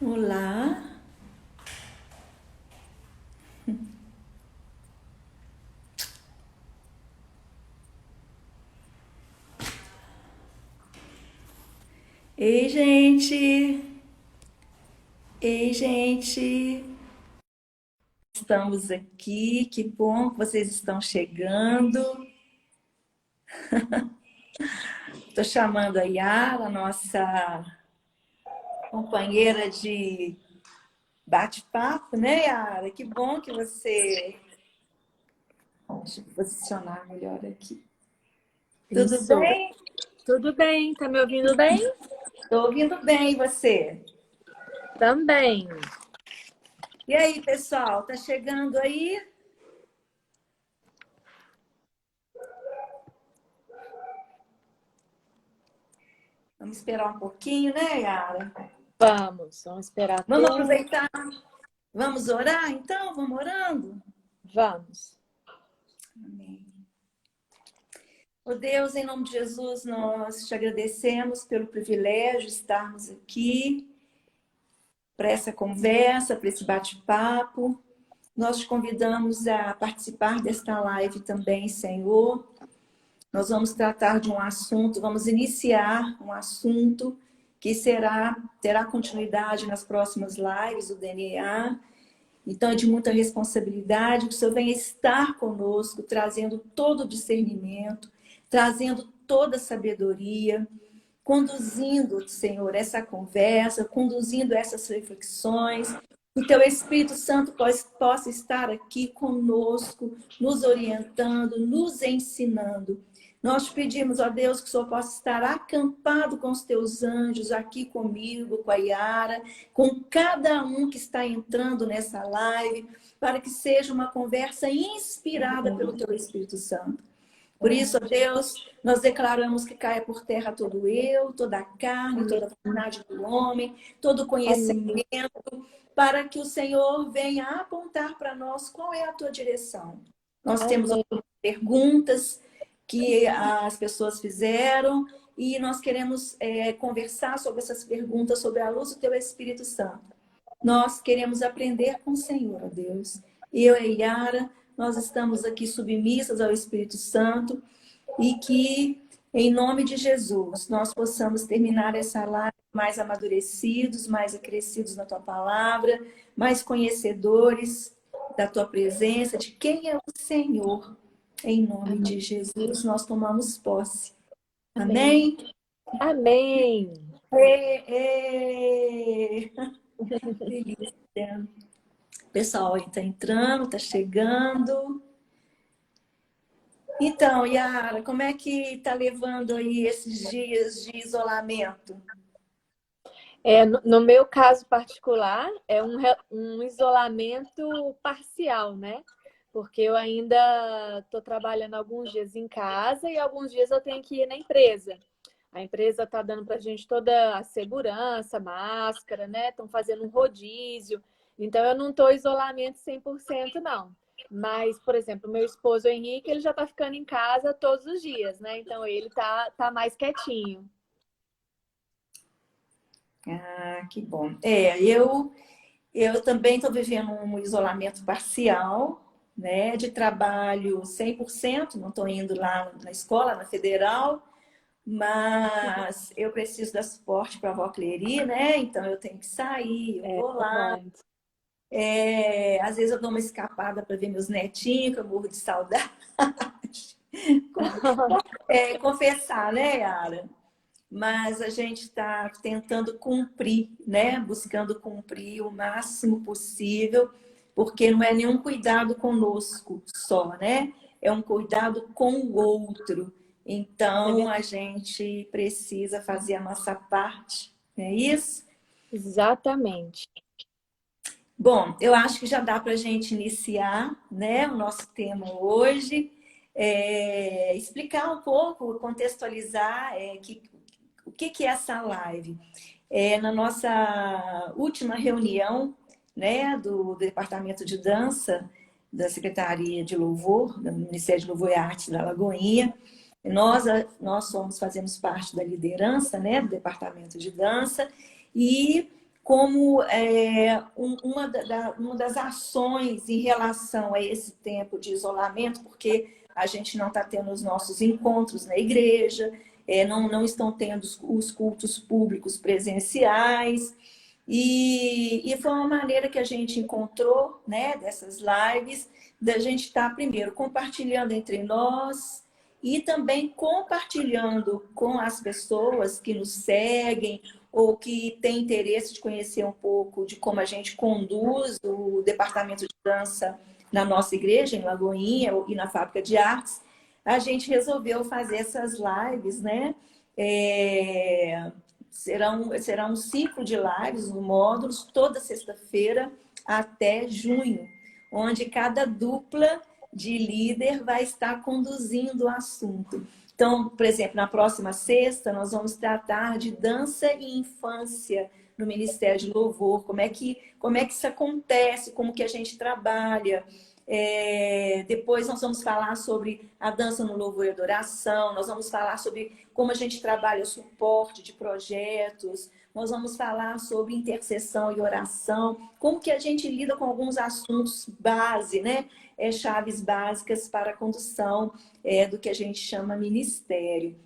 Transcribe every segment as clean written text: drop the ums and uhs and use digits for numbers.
Olá. Ei, gente. Ei, gente. Estamos aqui. Que bom que vocês estão chegando. Estou chamando a Yara, nossa companheira de bate-papo, né, Yara? Que bom que você... Deixa eu posicionar melhor aqui. Tudo Isso. bem? Tudo bem? Tá me ouvindo bem? Estou ouvindo bem, e você? Também. E aí, pessoal, tá chegando aí? Vamos esperar um pouquinho, né, Yara? Vamos esperar Vamos tudo. aproveitar. Vamos orar, então? Vamos orando? Vamos. Amém. Oh Deus, em nome de Jesus, nós te agradecemos pelo privilégio de estarmos aqui para essa conversa, para esse bate-papo. Nós te convidamos a participar desta live também, Senhor. Nós vamos tratar de um assunto, vamos iniciar um assunto que terá continuidade nas próximas lives, o DNA. Então, é de muita responsabilidade que o Senhor venha estar conosco, trazendo todo o discernimento, trazendo toda a sabedoria, conduzindo, Senhor, essa conversa, conduzindo essas reflexões. Que o Teu Espírito Santo possa estar aqui conosco, nos orientando, nos ensinando. Nós te pedimos, ó Deus, que o Senhor possa estar acampado com os Teus anjos aqui comigo, com a Yara, com cada um que está entrando nessa live, para que seja uma conversa inspirada pelo Teu Espírito Santo. Por isso, ó Deus, nós declaramos que caia por terra todo eu, toda a carne, toda a vontade do homem, todo Amém. conhecimento, para que o Senhor venha apontar para nós qual é a tua direção. Nós temos Amém. algumas perguntas que as pessoas fizeram e nós queremos conversar sobre essas perguntas, sobre a luz do teu Espírito Santo. Nós queremos aprender com o Senhor, ó Deus. Eu e Yara, nós estamos aqui submissas ao Espírito Santo e que, em nome de Jesus, nós possamos terminar essa live mais amadurecidos, mais acrescidos na Tua Palavra, mais conhecedores da Tua presença, de quem é o Senhor. Em nome de Jesus, nós tomamos posse. Amém. Amém? Amém. Ê, ê. Delícia. O pessoal está entrando, está chegando. Então, Yara, como é que está levando aí esses dias de isolamento? No meu caso particular, é um isolamento parcial, né? Porque eu ainda estou trabalhando alguns dias em casa e alguns dias eu tenho que ir na empresa. A empresa está dando para a gente toda a segurança, máscara, né? Estão fazendo um rodízio. Então, eu não estou em isolamento 100%, não. Mas, por exemplo, meu esposo, o Henrique, ele já está ficando em casa todos os dias, né? Então, ele tá mais quietinho. Ah, que bom. Eu também estou vivendo um isolamento parcial, né, de trabalho 100%, não estou indo lá na escola, na federal, mas eu preciso dar suporte para a avó Cleri, né? Então eu tenho que sair, eu É vou lá. verdade. Às vezes eu dou uma escapada para ver meus netinhos, que eu morro de saudade. Confessar, né, Yara? Mas a gente está tentando cumprir, né? Buscando cumprir o máximo possível, porque não é nenhum cuidado conosco só, né? É um cuidado com o outro. É Então, a verdade. gente precisa fazer a nossa parte, não é isso? Exatamente. Bom, eu acho que já dá para a gente iniciar, né, o nosso tema hoje. Explicar um pouco, contextualizar o que é essa live. Na nossa última reunião, né, do Departamento de Dança, da Secretaria de Louvor, do Ministério de Louvor e Artes da Lagoinha, nós fazemos parte da liderança, né, do Departamento de Dança, e como uma das ações em relação a esse tempo de isolamento, porque a gente não está tendo os nossos encontros na igreja, não estão tendo os cultos públicos presenciais. E foi uma maneira que a gente encontrou, né, dessas lives, da gente estar primeiro compartilhando entre nós e também compartilhando com as pessoas que nos seguem ou que têm interesse de conhecer um pouco de como a gente conduz o departamento de dança na nossa igreja, em Lagoinha, e na Fábrica de Artes. A gente resolveu fazer essas lives, né? Será um ciclo de lives, módulos, toda sexta-feira até junho, onde cada dupla de líder vai estar conduzindo o assunto. Então, por exemplo, na próxima sexta, nós vamos tratar de dança e infância no Ministério de Louvor, como é que isso acontece, como que a gente trabalha. Depois nós vamos falar sobre a dança no louvor e adoração, nós vamos falar sobre como a gente trabalha o suporte de projetos, nós vamos falar sobre intercessão e oração, como que a gente lida com alguns assuntos base, né? Chaves básicas para a condução do que a gente chama ministério.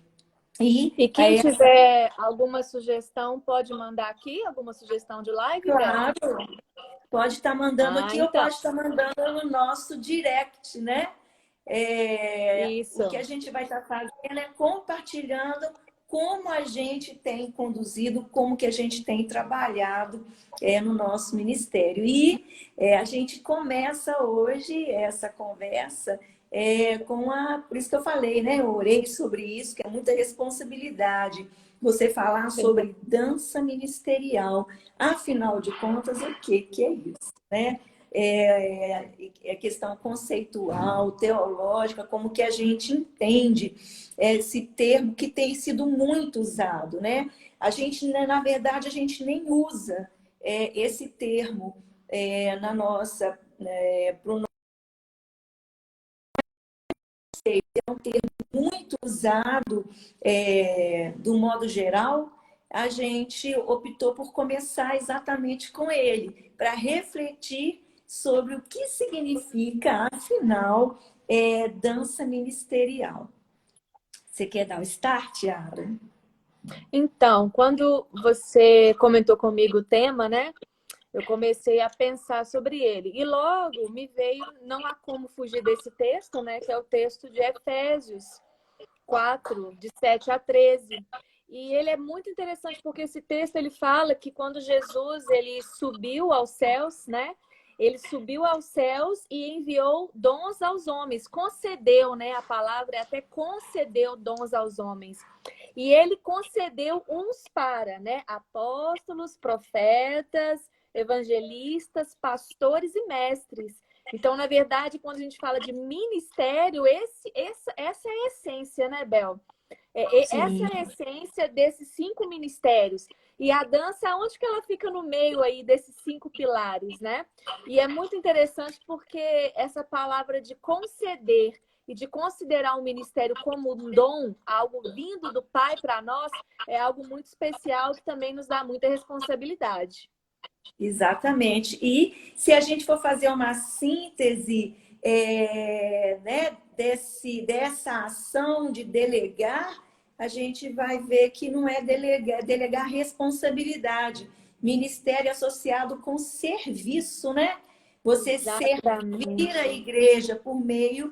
E quem tiver alguma sugestão, pode mandar aqui, alguma sugestão de live, claro. Bel? Pode estar mandando aqui então. ou pode estar mandando no nosso direct, né? Isso. O que a gente vai estar fazendo é compartilhando como a gente tem conduzido, como que a gente tem trabalhado no nosso ministério. E a gente começa hoje essa conversa por isso que eu falei, né? Eu orei sobre isso, que é muita responsabilidade. Você falar sobre dança ministerial. Afinal de contas, o que é isso, né? É questão conceitual, teológica, como que a gente entende esse termo que tem sido muito usado, né? Na verdade, a gente nem usa esse termo na nossa, para o nosso conceito. É um termo muito usado do modo geral. A gente optou por começar exatamente com ele, para refletir sobre o que significa, afinal, dança ministerial. Você quer dar o start, Yara? Então, quando você comentou comigo o tema, né? Eu comecei a pensar sobre ele. E logo me veio, não há como fugir desse texto, né? Que é o texto de Efésios 4, de 7 a 13. E ele é muito interessante porque esse texto ele fala que quando Jesus ele subiu aos céus, né? Ele subiu aos céus e enviou dons aos homens. Concedeu, né? A palavra é até concedeu dons aos homens. E ele concedeu uns para, né? Apóstolos, profetas, evangelistas, pastores e mestres. Então, na verdade, quando a gente fala de ministério, essa é a essência, né, Bel? Essa é a essência desses 5 ministérios. E a dança, onde que ela fica no meio aí desses 5 pilares, né? E é muito interessante porque essa palavra de conceder e de considerar o ministério como um dom, algo vindo do Pai para nós, é algo muito especial que também nos dá muita responsabilidade. Exatamente. E se a gente for fazer uma síntese né, dessa ação de delegar, a gente vai ver que não é delegar responsabilidade. Ministério associado com serviço, né? Você servir a igreja por meio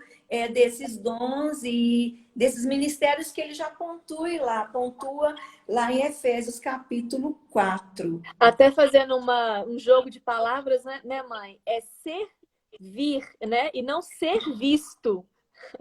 desses dons e desses ministérios que ele já pontua lá em Efésios capítulo 4. Até fazendo um jogo de palavras, né, mãe? É servir, né? E não ser visto.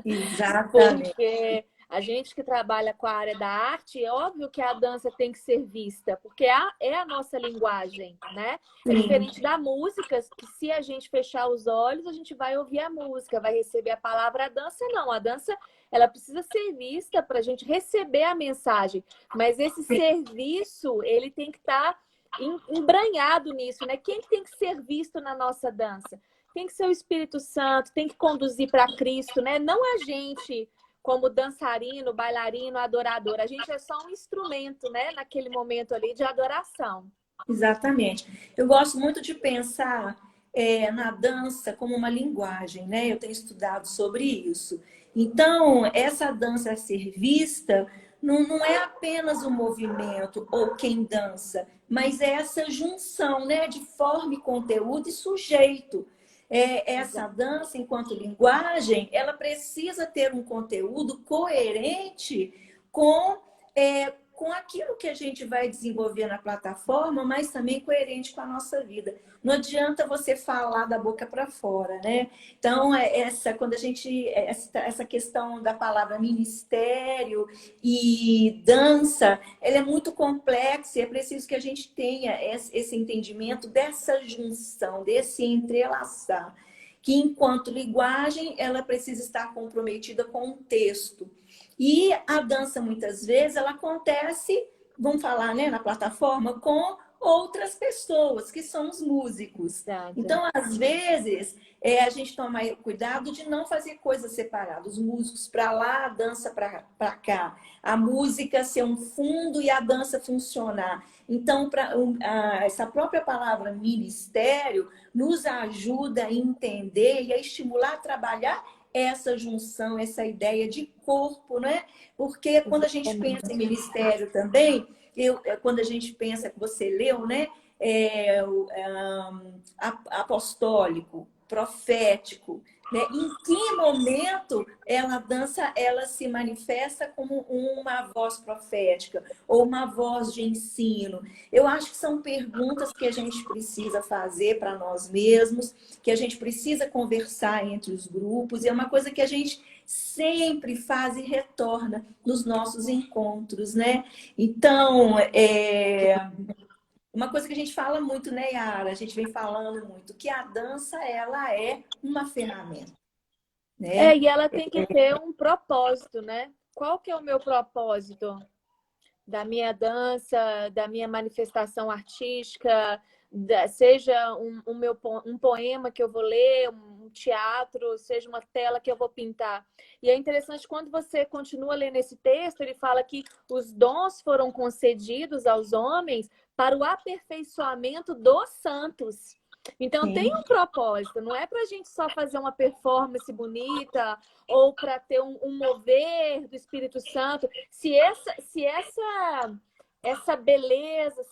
Exatamente. Porque a gente que trabalha com a área da arte, é óbvio que a dança tem que ser vista, porque é a nossa linguagem, né? É diferente da música, que se a gente fechar os olhos, a gente vai ouvir a música, vai receber a palavra. A dança não, a dança ela precisa ser vista para a gente receber a mensagem, mas esse serviço, ele tem que estar embranhado nisso, né? Quem tem que ser visto na nossa dança? Tem que ser o Espírito Santo, tem que conduzir para Cristo, né? Não a gente como dançarino, bailarino, adorador. A gente é só um instrumento, né? Naquele momento ali de adoração. Exatamente. Eu gosto muito de pensar na dança como uma linguagem, né? Eu tenho estudado sobre isso. Então, essa dança a ser vista não é apenas o movimento ou quem dança, mas é essa junção, né, de forma e conteúdo e sujeito. Essa dança, enquanto linguagem, ela precisa ter um conteúdo coerente com com aquilo que a gente vai desenvolver na plataforma, mas também coerente com a nossa vida. Não adianta você falar da boca para fora, né? Então, quando a gente, essa questão da palavra ministério e dança, ela é muito complexa e é preciso que a gente tenha esse entendimento dessa junção, desse entrelaçar, que enquanto linguagem, ela precisa estar comprometida com o texto. E a dança, muitas vezes, ela acontece, vamos falar, né, na plataforma, com outras pessoas, que são os músicos. Exato. Então, às vezes, a gente toma cuidado de não fazer coisas separadas. Os músicos para lá, a dança para cá. A música ser um fundo e a dança funcionar. Então, essa própria palavra ministério nos ajuda a entender e a estimular a trabalhar essa junção, essa ideia de corpo, né? Porque quando a gente pensa em ministério também, quando a gente pensa que você leu, né? Apostólico, profético, né? Em que momento a dança ela se manifesta como uma voz profética ou uma voz de ensino? Eu acho que são perguntas que a gente precisa fazer para nós mesmos, que a gente precisa conversar entre os grupos, e é uma coisa que a gente sempre faz e retorna nos nossos encontros, né? Então, uma coisa que a gente fala muito, né, Yara? A gente vem falando muito que a dança, ela é uma ferramenta, né? E ela tem que ter um propósito, né? Qual que é o meu propósito da minha dança, da minha manifestação artística, seja um poema que eu vou ler, um teatro, seja uma tela que eu vou pintar. E é interessante, quando você continua lendo esse texto, ele fala que os dons foram concedidos aos homens para o aperfeiçoamento dos santos. Então, Sim. tem um propósito, não é para a gente só fazer uma performance bonita ou para ter um mover do Espírito Santo. Se essa beleza,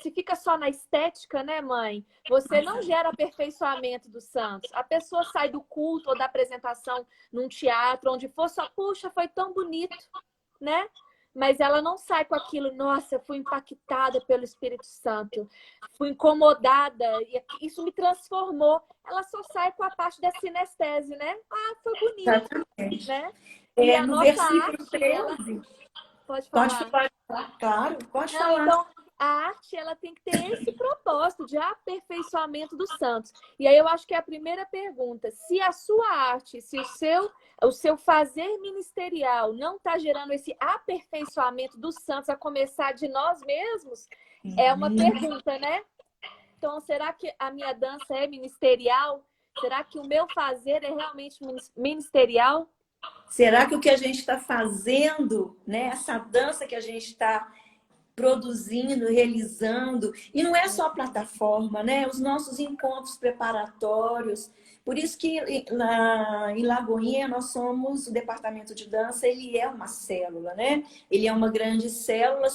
se fica só na estética, né, mãe? Você não gera aperfeiçoamento dos santos. A pessoa sai do culto ou da apresentação num teatro, onde for só, puxa, foi tão bonito, né? Mas ela não sai com aquilo, nossa, fui impactada pelo Espírito Santo, fui incomodada, e isso me transformou. Ela só sai com a parte da sinestese, né? Ah, foi bonito, Exatamente. né? E a No nossa versículo arte, 13, pode pode falar. falar, claro, pode Não, falar. então, a arte ela tem que ter esse propósito de aperfeiçoamento dos santos. E aí eu acho que é a primeira pergunta. Se a sua arte, se o seu fazer ministerial não está gerando esse aperfeiçoamento dos santos, a começar de nós mesmos, é uma pergunta, né? Então, será que a minha dança é ministerial? Será que o meu fazer é realmente ministerial? Será que o que a gente está fazendo, né, essa dança que a gente está produzindo, realizando, e não é só a plataforma, né? Os nossos encontros preparatórios. Por isso que em Lagoinha nós somos o departamento de dança, ele é uma célula, né? Ele é uma grande célula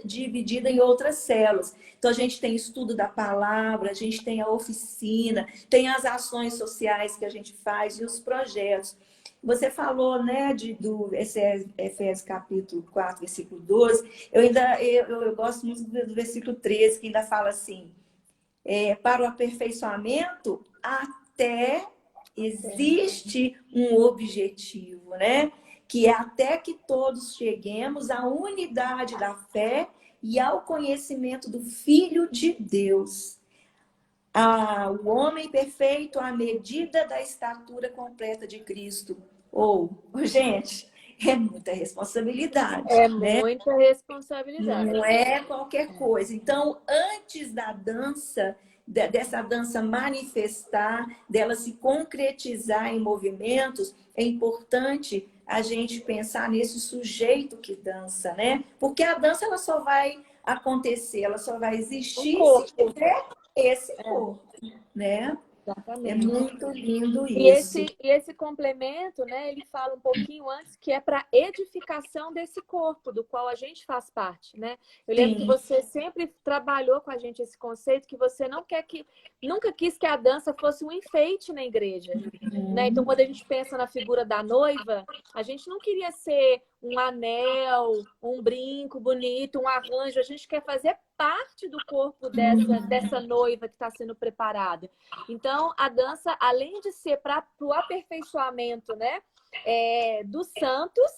dividida em outras células. Então a gente tem estudo da palavra, a gente tem a oficina, tem as ações sociais que a gente faz e os projetos. Você falou, né, do Efésios capítulo 4, versículo 12. Eu gosto muito do versículo 13, que ainda fala assim, para o aperfeiçoamento, até existe um objetivo, né? Que é até que todos cheguemos à unidade da fé e ao conhecimento do Filho de Deus. O homem perfeito à medida da estatura completa de Cristo. Gente, é muita responsabilidade. É né? muita responsabilidade. Não é qualquer coisa. Então, antes da dança, dessa dança manifestar, dela se concretizar em movimentos, é importante a gente pensar nesse sujeito que dança, né? Porque a dança ela só vai acontecer, ela só vai Um existir se corpo. tiver esse É, corpo, né? É exatamente. muito lindo E isso. esse complemento, né, ele fala um pouquinho antes que é para edificação desse corpo, do qual a gente faz parte, né? Eu lembro que Sim. você sempre trabalhou com a gente esse conceito que você nunca quis que a dança fosse um enfeite na igreja, né? Então, quando a gente pensa na figura da noiva, a gente não queria ser um anel, um brinco bonito, um arranjo. A gente quer fazer parte do corpo dessa noiva que está sendo preparada. Então, a dança, além de ser para o aperfeiçoamento, né, dos santos,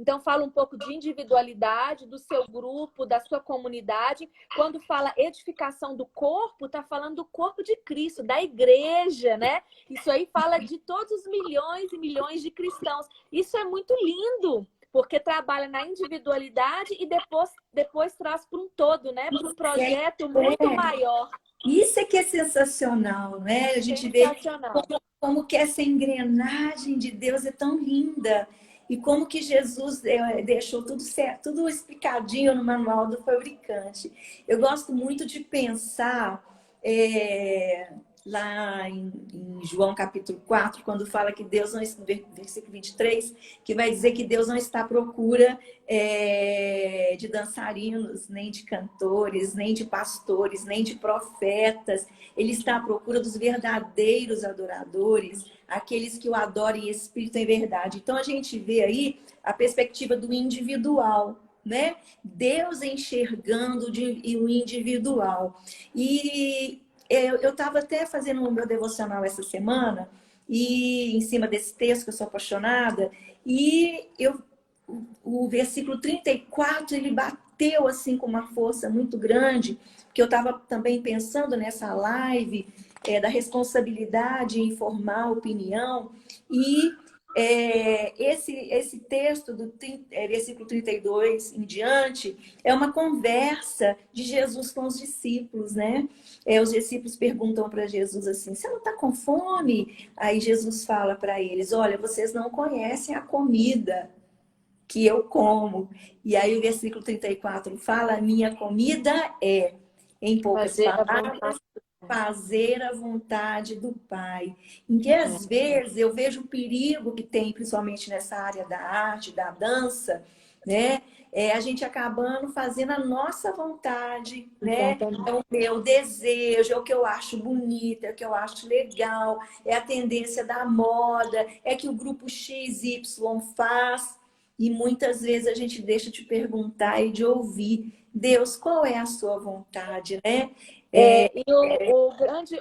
então fala um pouco de individualidade, do seu grupo, da sua comunidade. Quando fala edificação do corpo, está falando do corpo de Cristo, da igreja, né? Isso aí fala de todos os milhões e milhões de cristãos. Isso é muito lindo, porque trabalha na individualidade e depois traz para um todo, né? Para um projeto muito maior. Isso é que é sensacional, né? A gente vê como que essa engrenagem de Deus é tão linda e como que Jesus deixou tudo certo, tudo explicadinho no manual do fabricante. Eu gosto muito de pensar lá em João capítulo 4, quando fala que Deus não, versículo 23, que vai dizer que Deus não está à procura de dançarinos, nem de cantores, nem de pastores, nem de profetas. Ele está à procura dos verdadeiros adoradores, aqueles que o adorem em espírito e em verdade. Então a gente vê aí a perspectiva do individual, né? Deus enxergando o individual. E eu estava até fazendo o meu devocional essa semana, e em cima desse texto, que eu sou apaixonada, e o versículo 34, ele bateu assim com uma força muito grande, porque eu estava também pensando nessa live da responsabilidade em formar opinião, e esse texto do versículo 32 em diante é uma conversa de Jesus com os discípulos, né? Os discípulos perguntam para Jesus assim: você não está com fome? Aí Jesus fala para eles: olha, vocês não conhecem a comida que eu como. E aí o versículo 34 fala: minha comida é, em poucas palavras, fazer a vontade do Pai. Em que às vezes eu vejo o perigo que tem, principalmente nessa área da arte, da dança, né? A gente acabando fazendo a nossa vontade, né? É o meu desejo, é o que eu acho bonito, é o que eu acho legal, é a tendência da moda, é que o grupo XY faz. E muitas vezes a gente deixa de perguntar e de ouvir: Deus, qual é a sua vontade, né? E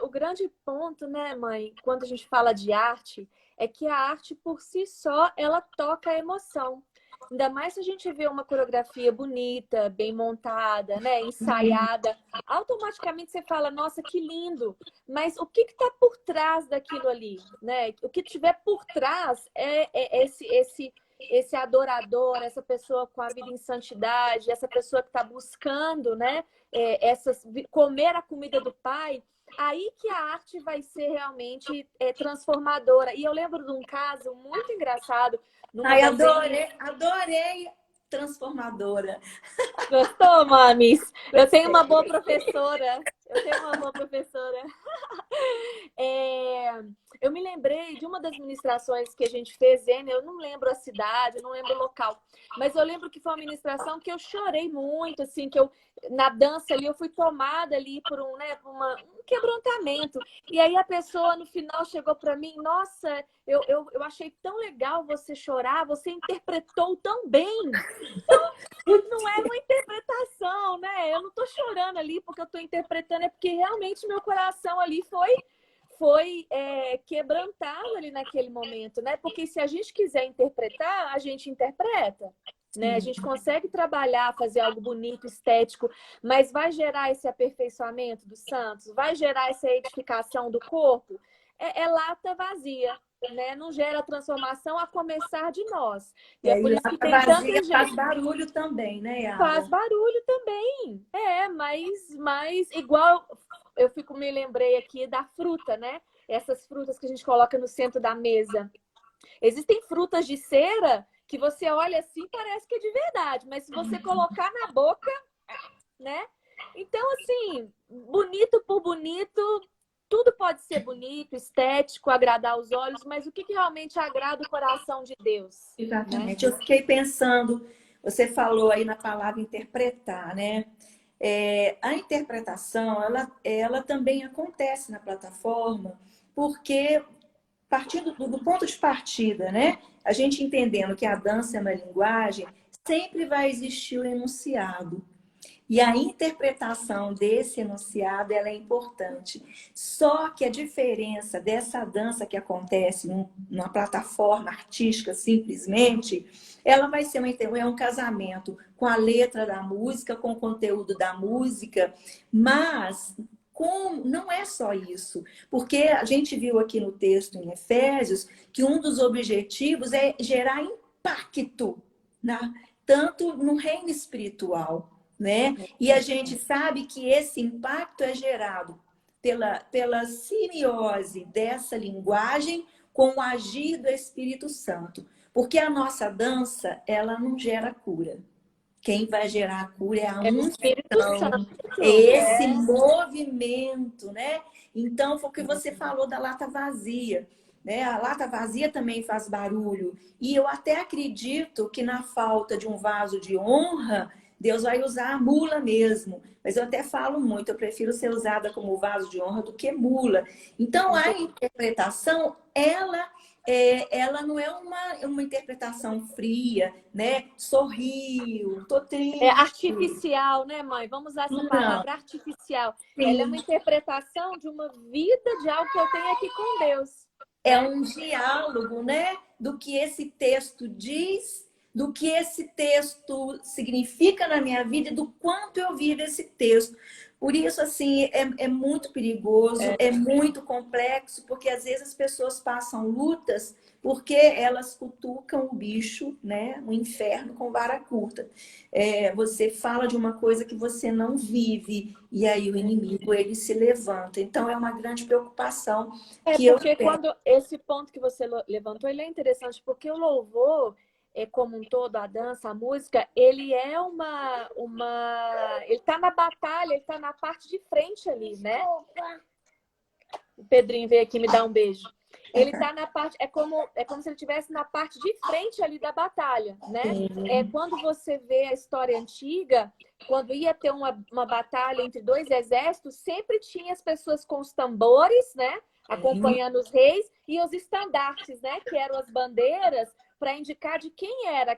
o grande ponto, né, mãe, quando a gente fala de arte, é que a arte por si só, ela toca a emoção. Ainda mais se a gente vê uma coreografia bonita, bem montada, né, ensaiada, automaticamente você fala: nossa, que lindo! Mas o que está por trás daquilo ali, né? O que tiver por trás é esse adorador, essa pessoa com a vida em santidade, essa pessoa que está buscando, né, comer a comida do Pai. Aí que a arte vai ser realmente transformadora. E eu lembro de um caso muito engraçado. Ai, adorei transformadora. Gostou, mamis? Eu tenho uma boa professora. Eu tenho uma boa professora. Eu me lembrei de uma das ministrações que a gente fez, eu não lembro a cidade, eu não lembro o local, mas eu lembro que foi uma ministração que eu chorei muito, assim, que na dança ali, eu fui tomada ali por um quebrantamento. E aí a pessoa no final chegou para mim: nossa, eu achei tão legal você chorar, você interpretou tão bem. Então, não é uma interpretação, né? Eu não tô chorando ali porque eu tô interpretando, é porque realmente meu coração ali foi quebrantado ali naquele momento, né? Porque se a gente quiser interpretar, a gente interpreta, né? A gente consegue trabalhar, fazer algo bonito, estético, mas vai gerar esse aperfeiçoamento dos santos? Vai gerar essa edificação do corpo? É lata vazia, né? Não gera transformação a começar de nós. E é por isso que tem tanta gente... Faz barulho também, né, Yara? Faz barulho também. Mas igual... me lembrei aqui da fruta, né? Essas frutas que a gente coloca no centro da mesa. Existem frutas de cera que você olha assim, parece que é de verdade, mas se você colocar na boca, né? Então, assim, bonito por bonito, tudo pode ser bonito, estético, agradar os olhos, mas o que realmente agrada o coração de Deus, né? Exatamente. Eu fiquei pensando, você falou aí na palavra interpretar, né? A interpretação, ela também acontece na plataforma, porque partindo do ponto de partida, né? A gente entendendo que a dança é uma linguagem, sempre vai existir o enunciado. E a interpretação desse enunciado ela é importante. Só que a diferença dessa dança que acontece numa plataforma artística, simplesmente, ela vai ser um casamento com a letra da música, com o conteúdo da música, mas não é só isso, porque a gente viu aqui no texto em Efésios que um dos objetivos é gerar impacto, tanto no reino espiritual, né? E a gente sabe que esse impacto é gerado pela simiose dessa linguagem com o agir do Espírito Santo. Porque a nossa dança, ela não gera cura. Quem vai gerar a cura é a É o Espírito unção, Santo. é esse movimento, né? Então, foi o que você falou da lata vazia, né? A lata vazia também faz barulho. E eu até acredito que na falta de um vaso de honra, Deus vai usar a mula mesmo. Mas eu até falo muito, eu prefiro ser usada como vaso de honra do que mula. Então, a interpretação, ela não é uma interpretação fria, né? Sorriu, tô É triste. artificial, né, mãe? Vamos usar essa Não, palavra artificial. Ela é uma sim. interpretação de uma vida de algo que eu tenho aqui com Deus, É né? um diálogo, né? Do que esse texto diz, do que esse texto significa na minha vida e do quanto eu vivo esse texto. Por isso, assim, é muito perigoso, é muito complexo, porque às vezes as pessoas passam lutas porque elas cutucam o bicho, né? O inferno com vara curta. Você fala de uma coisa que você não vive, e aí o inimigo ele se levanta. Então, é uma grande preocupação É que eu porque tenho. quando esse ponto que você levantou, ele é interessante, porque o louvor, como um todo, a dança, a música, ele é ele tá na batalha, ele tá na parte de frente ali, né? O Pedrinho veio aqui me dar um beijo. Ele tá na parte, é como se ele estivesse na parte de frente ali da batalha, né? Quando você vê a história antiga, quando ia ter uma batalha entre dois exércitos, sempre tinha as pessoas com os tambores, né? Acompanhando os reis, e os estandartes, né? Que eram as bandeiras para indicar de quem era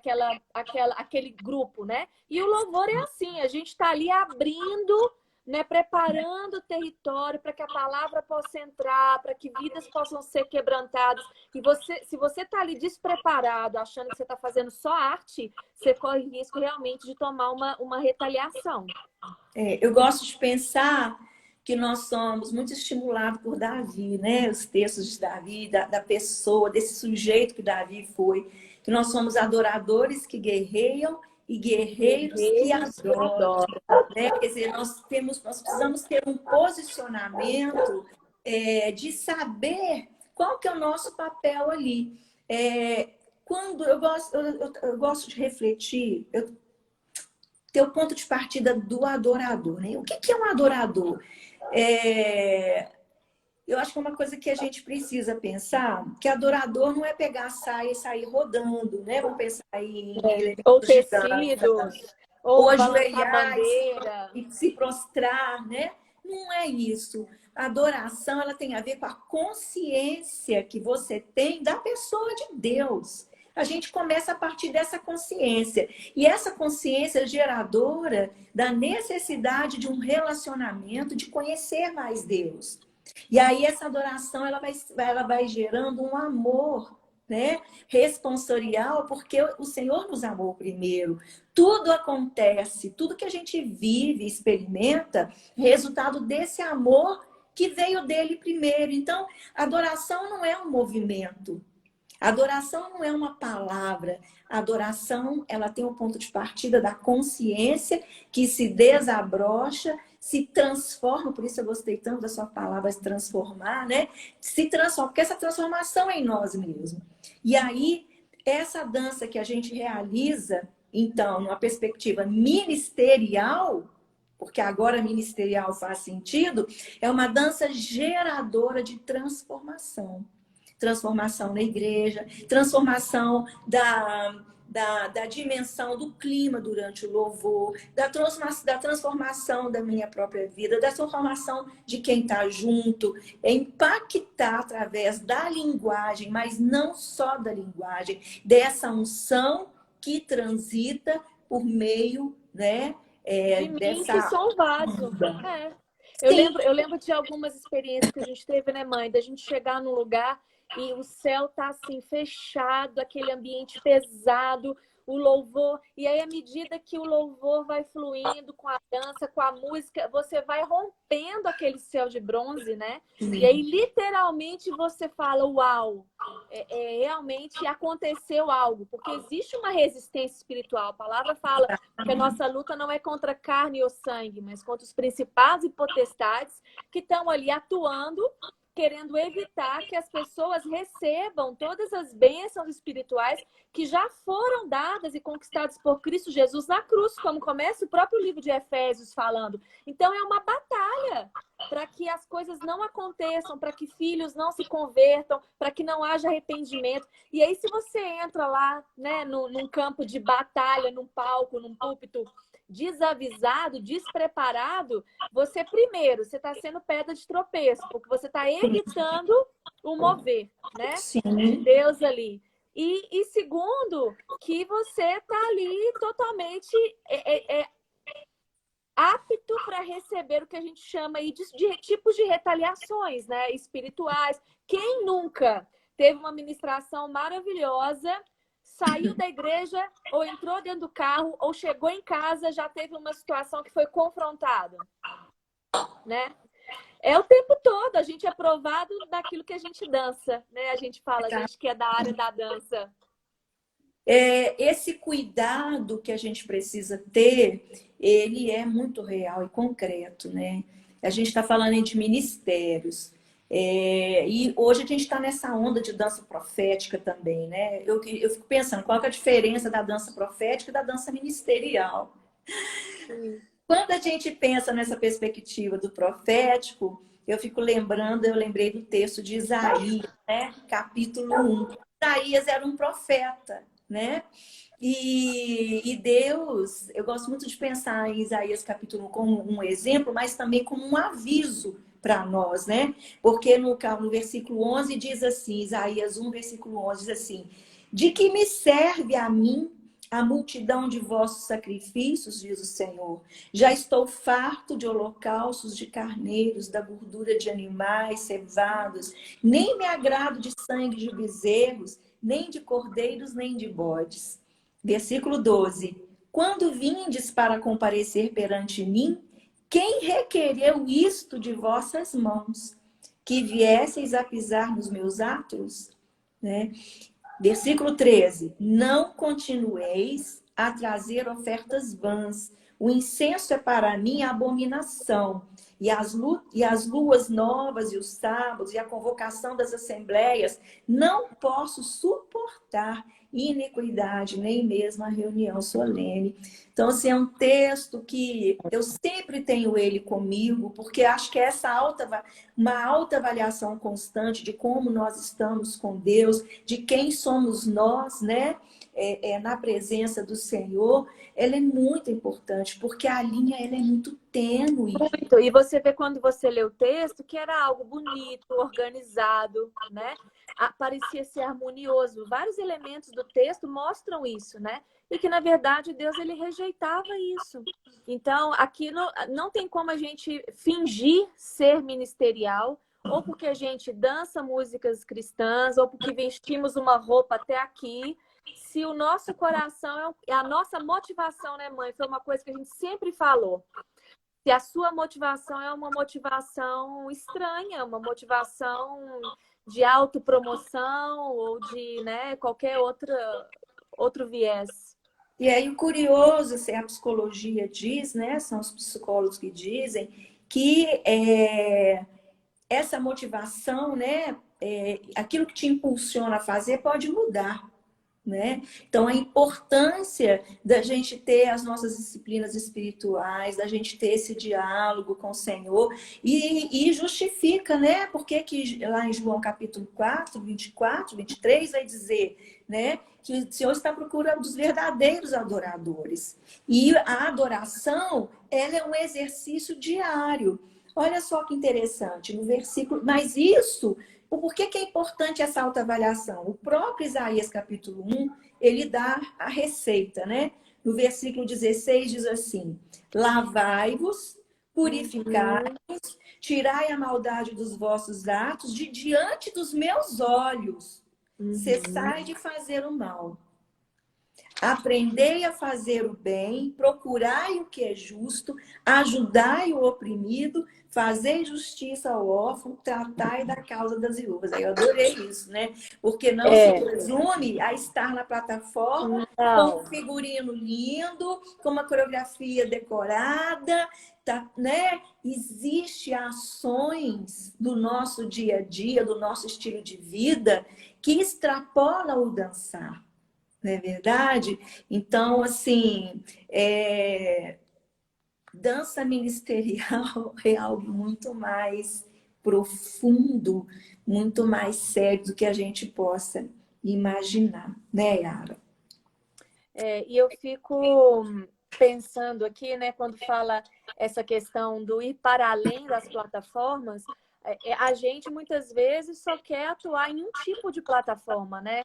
aquele grupo, né? E o louvor é assim, a gente está ali abrindo, né, preparando o território para que a palavra possa entrar, para que vidas possam ser quebrantadas. E se você está ali despreparado, achando que você está fazendo só arte, você corre risco realmente de tomar uma retaliação. Eu gosto de pensar que nós somos muito estimulados por Davi, né? Os textos de Davi, da pessoa, desse sujeito que Davi foi. Que nós somos adoradores que guerreiam e guerreiros que adoram. Né? Quer dizer, nós precisamos ter um posicionamento de saber qual que é o nosso papel ali. Quando eu gosto de refletir, ter o ponto de partida do adorador, né? O que é um adorador? Eu acho que é uma coisa que a gente precisa pensar, que adorador não é pegar a saia e sair rodando, né? Vamos pensar em Ou elementos de dança, tecidos, ou ou balançar ajoelhar bandeira. e se prostrar, né? Não é isso. A adoração, ela tem a ver com a consciência que você tem da pessoa de Deus. A gente começa a partir dessa consciência. E essa consciência é geradora da necessidade de um relacionamento, de conhecer mais Deus. E aí essa adoração, ela vai gerando um amor, né? Responsorial, porque o Senhor nos amou primeiro. Tudo acontece, tudo que a gente vive, experimenta, resultado desse amor que veio dele primeiro. Então, adoração não é um movimento. Adoração não é uma palavra. A adoração, ela tem um ponto de partida da consciência que se desabrocha, se transforma, por isso eu gostei tanto da sua palavra, se transformar, né? Se transforma, porque essa transformação é em nós mesmos. E aí, essa dança que a gente realiza, então, numa perspectiva ministerial, porque agora ministerial faz sentido, é uma dança geradora de transformação. Transformação na igreja, transformação da dimensão do clima durante o louvor, da transformação da minha própria vida, da transformação de quem está junto, é impactar através da linguagem, mas não só da linguagem, dessa unção que transita por meio, né, De mim que dessa sou um vaso. onda. É. Sim, Eu lembro de algumas experiências que a gente teve, né, mãe? Da gente chegar num lugar e o céu tá assim, fechado, aquele ambiente pesado, o louvor. E aí, à medida que o louvor vai fluindo com a dança, com a música, você vai rompendo aquele céu de bronze, né? E aí, literalmente, você fala, uau, realmente aconteceu algo. Porque existe uma resistência espiritual. A palavra fala que a nossa luta não é contra carne ou sangue, mas contra os principados e potestades que estão ali atuando, querendo evitar que as pessoas recebam todas as bênçãos espirituais que já foram dadas e conquistadas por Cristo Jesus na cruz, como começa o próprio livro de Efésios falando. Então é uma batalha para que as coisas não aconteçam, para que filhos não se convertam, para que não haja arrependimento. E aí, se você entra lá, né, num campo de batalha, num palco, num púlpito, desavisado, despreparado, você está sendo pedra de tropeço, porque você está evitando o mover, né, de sim, Deus ali. E segundo, que você está ali totalmente apto para receber o que a gente chama aí de tipos de retaliações, né, espirituais. Quem nunca teve uma ministração maravilhosa, saiu da igreja, ou entrou dentro do carro, ou chegou em casa, já teve uma situação que foi confrontado, né? É o tempo todo, a gente é provado daquilo que a gente dança, né? A gente fala, a gente que é da área da dança. Esse cuidado que a gente precisa ter, ele é muito real e concreto, né? A gente está falando de ministérios. E hoje a gente está nessa onda de dança profética também, né? Eu fico pensando, qual que é a diferença da dança profética e da dança ministerial? Quando a gente pensa nessa perspectiva do profético, eu lembrei do texto de Isaías, né? Capítulo 1. Isaías era um profeta, né? E Deus, eu gosto muito de pensar em Isaías capítulo 1 como um exemplo, mas também como um aviso para nós, né? Porque no versículo 11 diz assim, Isaías 1, versículo 11 diz assim: de que me serve a mim a multidão de vossos sacrifícios, diz o Senhor. Já estou farto de holocaustos de carneiros, da gordura de animais cevados. Nem me agrado de sangue de bezerros, nem de cordeiros, nem de bodes. Versículo 12. Quando vindes para comparecer perante mim, quem requereu isto de vossas mãos? Que viesseis a pisar nos meus átrios? Né? Versículo 13. Não continueis a trazer ofertas vãs. O incenso é para mim abominação. E as luas novas e os sábados e a convocação das assembleias não posso suportar iniquidade, nem mesmo a reunião solene. Então, assim, é um texto que eu sempre tenho ele comigo, porque acho que uma alta avaliação constante de como nós estamos com Deus, de quem somos nós, né? Na presença do Senhor, ela é muito importante, porque a linha ela é muito tênue. Muito. E você vê quando você lê o texto que era algo bonito, organizado, né? Parecia ser harmonioso. Vários elementos do texto mostram isso, né? E que, na verdade, Deus ele rejeitava isso. Então, aqui não tem como a gente fingir ser ministerial, ou porque a gente dança músicas cristãs, ou porque vestimos uma roupa até aqui. Se o nosso coração a nossa motivação, né, mãe? Foi uma coisa que a gente sempre falou. Se a sua motivação é uma motivação estranha, uma motivação de autopromoção ou de, né, qualquer outro viés. E aí o curioso, assim, a psicologia diz, né? São os psicólogos que dizem que essa motivação, né? Aquilo que te impulsiona a fazer pode mudar. né? Então, a importância da gente ter as nossas disciplinas espirituais, da gente ter esse diálogo com o Senhor e justifica, né? Porque que lá em João capítulo 4, 24, 23 vai dizer, né? Que o Senhor está à procura dos verdadeiros adoradores. E a adoração, ela é um exercício diário. Olha só que interessante, no versículo... Mas isso... Por que que é importante essa autoavaliação? O próprio Isaías capítulo 1, ele dá a receita, né? No versículo 16 diz assim: lavai-vos, purificai-vos, tirai a maldade dos vossos atos de diante dos meus olhos. Cessai de fazer o mal. Aprendei a fazer o bem, procurai o que é justo, ajudai o oprimido, fazei justiça ao órfão, tratai da causa das viúvas. Aí eu adorei isso, né? Porque não se presume a estar na plataforma com um figurino lindo, com uma coreografia decorada, tá, né? Existem ações do nosso dia a dia, do nosso estilo de vida, que extrapolam o dançar. Não é verdade? Então, assim, dança ministerial é algo muito mais profundo, muito mais sério do que a gente possa imaginar, né, Yara? E eu fico pensando aqui, né, quando fala essa questão do ir para além das plataformas, a gente muitas vezes só quer atuar em um tipo de plataforma, né?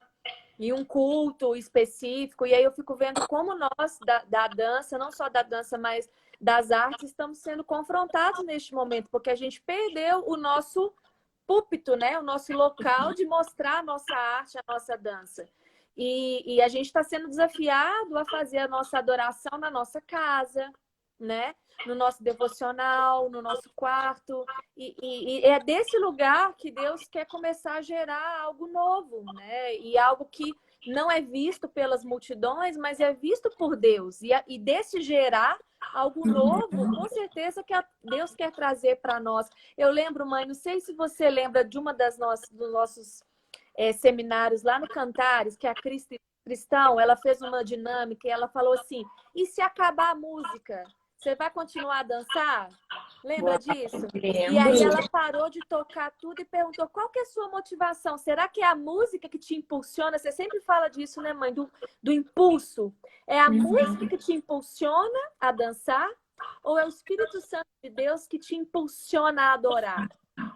Em um culto específico, e aí eu fico vendo como nós, da dança, não só da dança, mas das artes, estamos sendo confrontados neste momento, porque a gente perdeu o nosso púlpito, né? O nosso local de mostrar a nossa arte, a nossa dança. E a gente está sendo desafiado a fazer a nossa adoração na nossa casa, né? No nosso devocional, no nosso quarto. E é desse lugar que Deus quer começar a gerar algo novo, né? E algo que não é visto pelas multidões, mas é visto por Deus. E desse gerar algo novo, com certeza que Deus quer trazer para nós. Eu lembro, mãe, não sei se você lembra de uma dos nossos seminários lá no Cantares, que a Cristão, ela fez uma dinâmica e ela falou assim, e se acabar a música, você vai continuar a dançar? Lembra disso? E aí ela parou de tocar tudo e perguntou, qual que é a sua motivação? Será que é a música que te impulsiona? Você sempre fala disso, né, mãe? Do impulso. É a música que te impulsiona a dançar? Ou é o Espírito Santo de Deus que te impulsiona a adorar?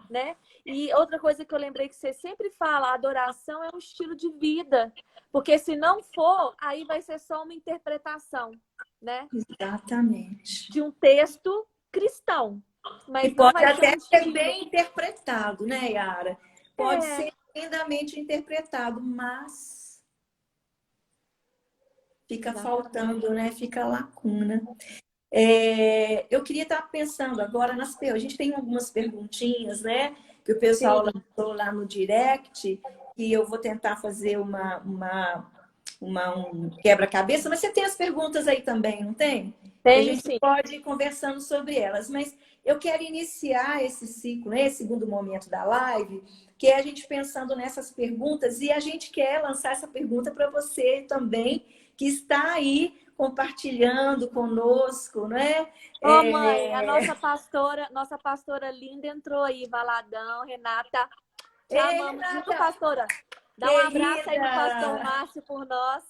Né? E outra coisa que eu lembrei que você sempre fala, a adoração é um estilo de vida. Porque se não for, aí vai ser só uma interpretação, né? Exatamente. De um texto cristão. Mas e pode até ser bem interpretado, né, Yara? Pode ser lindamente interpretado, mas fica faltando, né? Fica lacuna. Eu queria estar pensando agora nas perguntas. A gente tem algumas perguntinhas, né? Que o pessoal lançou lá no direct, e eu vou tentar fazer um quebra-cabeça, mas você tem as perguntas aí também, não tem? Tem, a gente sim. pode ir conversando sobre elas, mas eu quero iniciar esse ciclo, né, esse segundo momento da live, que é a gente pensando nessas perguntas, e a gente quer lançar essa pergunta para você também, que está aí compartilhando conosco, né? Mãe, a nossa pastora linda entrou aí, Valadão, Renata. Te amamos, viu, pastora? Dá um abraço aí no pastor Márcio por nós.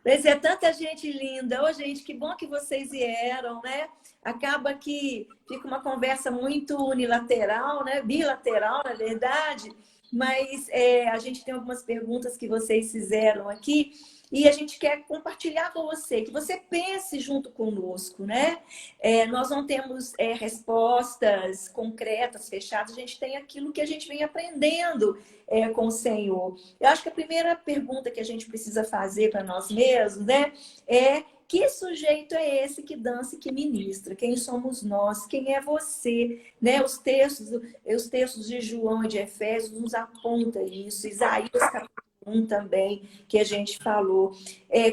Mas é tanta gente linda. Ô, gente, que bom que vocês vieram, né? Acaba que fica uma conversa muito unilateral, né? Bilateral, na verdade. Mas a gente tem algumas perguntas que vocês fizeram aqui e a gente quer compartilhar com você, que você pense junto conosco, né? Nós não temos respostas concretas, fechadas, a gente tem aquilo que a gente vem aprendendo com o Senhor. Eu acho que a primeira pergunta que a gente precisa fazer para nós mesmos, né, é que sujeito é esse que dança e que ministra? Quem somos nós? Quem é você? Né? Os textos de João e de Efésios nos apontam isso. Isaías capítulo 1 também, que a gente falou.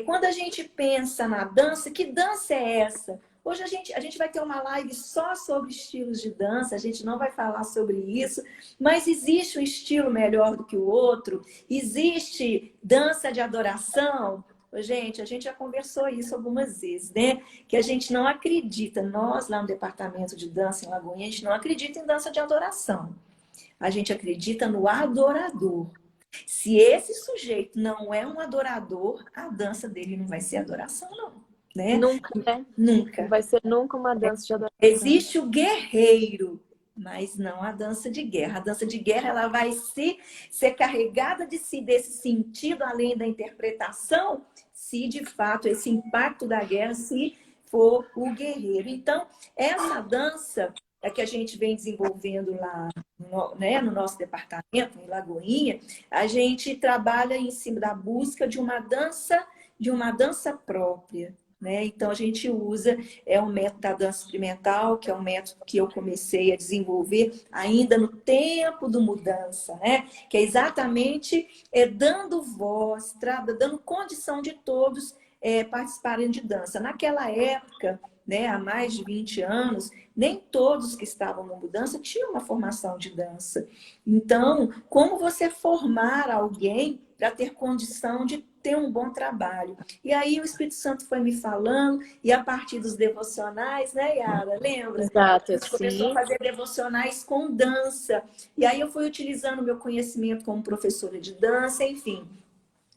Quando a gente pensa na dança, que dança é essa? Hoje a gente vai ter uma live só sobre estilos de dança, a gente não vai falar sobre isso, mas existe um estilo melhor do que o outro, existe dança de adoração. Ô, gente, a gente já conversou isso algumas vezes, né? Que a gente não acredita, nós lá no departamento de dança em Lagoinha, a gente não acredita em dança de adoração. A gente acredita no adorador. Se esse sujeito não é um adorador, a dança dele não vai ser adoração, não, né? Nunca, né? Não Nunca. vai ser nunca uma dança de adoração. Existe o guerreiro, mas não a dança de guerra. A dança de guerra ela vai ser carregada de si, desse sentido, além da interpretação, se de fato esse impacto da guerra se for o guerreiro. Então, essa dança é que a gente vem desenvolvendo lá né, no nosso departamento, em Lagoinha, a gente trabalha em cima da busca de uma dança própria. Né? Então, a gente usa o método da dança experimental, que é um método que eu comecei a desenvolver ainda no tempo do mudança, né? Que é exatamente dando voz, dando condição de todos participarem de dança. Naquela época, né, há mais de 20 anos, nem todos que estavam na mudança tinham uma formação de dança. Então, como você formar alguém para ter condição de ter um bom trabalho? E aí o Espírito Santo foi me falando, e a partir dos devocionais, né, Yara? Lembra? Exato, A gente começou a sim. fazer devocionais com dança. E aí eu fui utilizando o meu conhecimento como professora de dança, enfim.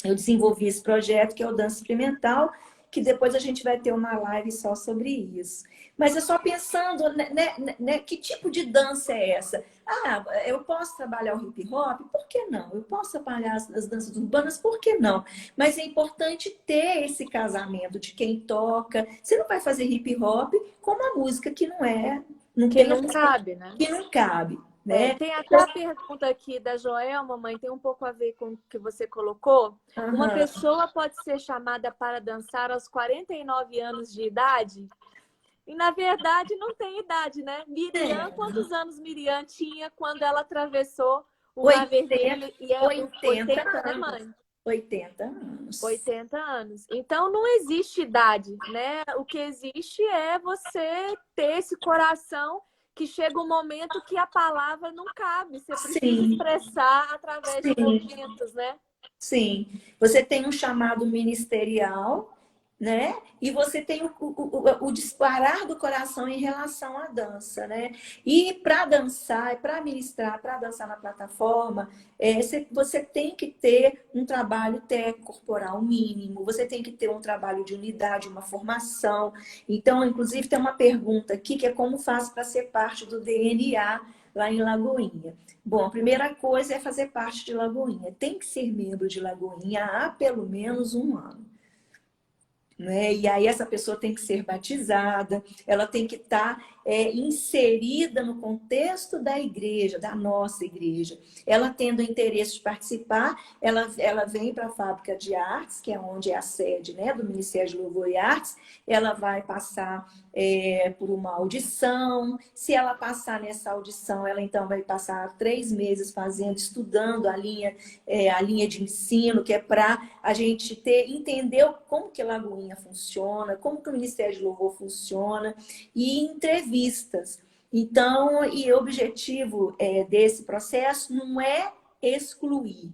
Eu desenvolvi esse projeto que é o Dança Experimental, que depois a gente vai ter uma live só sobre isso. Mas eu só pensando, né, que tipo de dança é essa? Ah, eu posso trabalhar o hip hop? Por que não? Eu posso trabalhar as danças urbanas? Por que não? Mas é importante ter esse casamento de quem toca. Você não vai fazer hip hop com uma música que não Que tem não cabe, né? que não cabe, né? Tem até a pergunta aqui da Joelma, mãe, tem um pouco a ver com o que você colocou. Uma Aham. pessoa pode ser chamada para dançar aos 49 anos de idade? E, na verdade, não tem idade, né? Miriam, quantos anos Miriam tinha quando ela atravessou o Mar 80, Vermelho? E é 80 80, né, anos. mãe? 80 anos. 80 anos. Então, não existe idade, né? O que existe é você ter esse coração que chega um momento que a palavra não cabe. Você precisa Sim, expressar através de sim, movimentos, né? sim. Você tem um chamado ministerial, né? E você tem o disparar do coração em relação à dança, né? E para dançar, para ministrar, para dançar na plataforma, você tem que ter um trabalho técnico corporal mínimo, você tem que ter um trabalho de unidade, uma formação. Então, inclusive, tem uma pergunta aqui que é como faz para ser parte do DNA lá em Lagoinha. Bom, a primeira coisa é fazer parte de Lagoinha. Tem que ser membro de Lagoinha há pelo menos um ano. Né? E aí essa pessoa tem que ser batizada, ela tem que estar inserida no contexto da igreja, da nossa igreja. Ela tendo interesse de participar, ela vem para a Fábrica de Artes, que é onde é a sede, né, do Ministério de Louvor e Artes, ela vai passar por uma audição. Se ela passar nessa audição, ela então vai passar 3 meses estudando a linha de ensino, que é para a gente entender como que a Lagoinha funciona, como que o Ministério de Louvor funciona, e entrevistas. Então, e o objetivo desse processo não é excluir,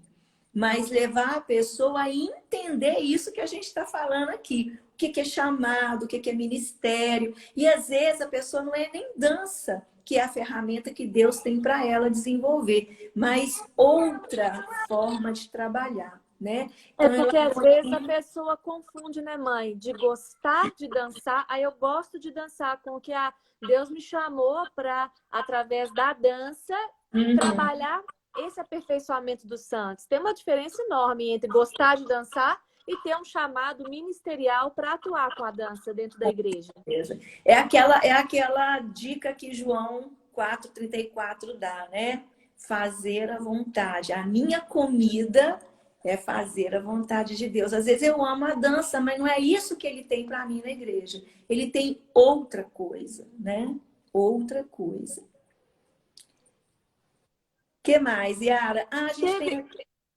mas levar a pessoa a entender isso que a gente está falando aqui. O que é chamado, o que é ministério. E às vezes a pessoa não é nem dança, que é a ferramenta que Deus tem para ela desenvolver, mas outra forma de trabalhar, né? Então, Porque às vezes a pessoa confunde, né, mãe? De gostar de dançar. Aí eu gosto de dançar com o que Deus me chamou para, através da dança, trabalhar esse aperfeiçoamento dos santos. Tem uma diferença enorme entre gostar de dançar e ter um chamado ministerial para atuar com a dança dentro da igreja. É aquela dica que João 4,34 dá, né? Fazer a vontade. A minha comida é fazer a vontade de Deus. Às vezes eu amo a dança, mas não é isso que ele tem para mim na igreja. Ele tem outra coisa, né? Outra coisa. O que mais, Yara? A gente tem...